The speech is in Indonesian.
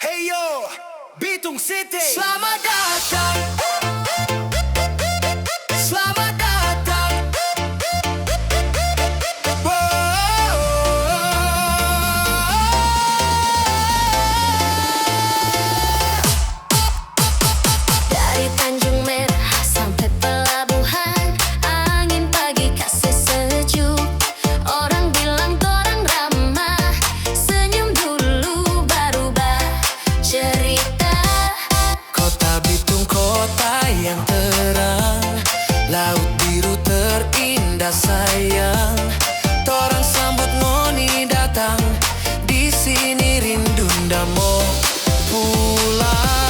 Hey yo, Bitung City. Selamat datang, selamat datang. Dari Tanjung Merah sampai pelabuhan, angin pagi kasih sejuk. Orang bilang torang ramah, senyum dulu baru cerita. Kota Bitung, kota yang terang, laut biru terindah sayang. Torang sambut noni datang, di sini rindu ndak mau pulang.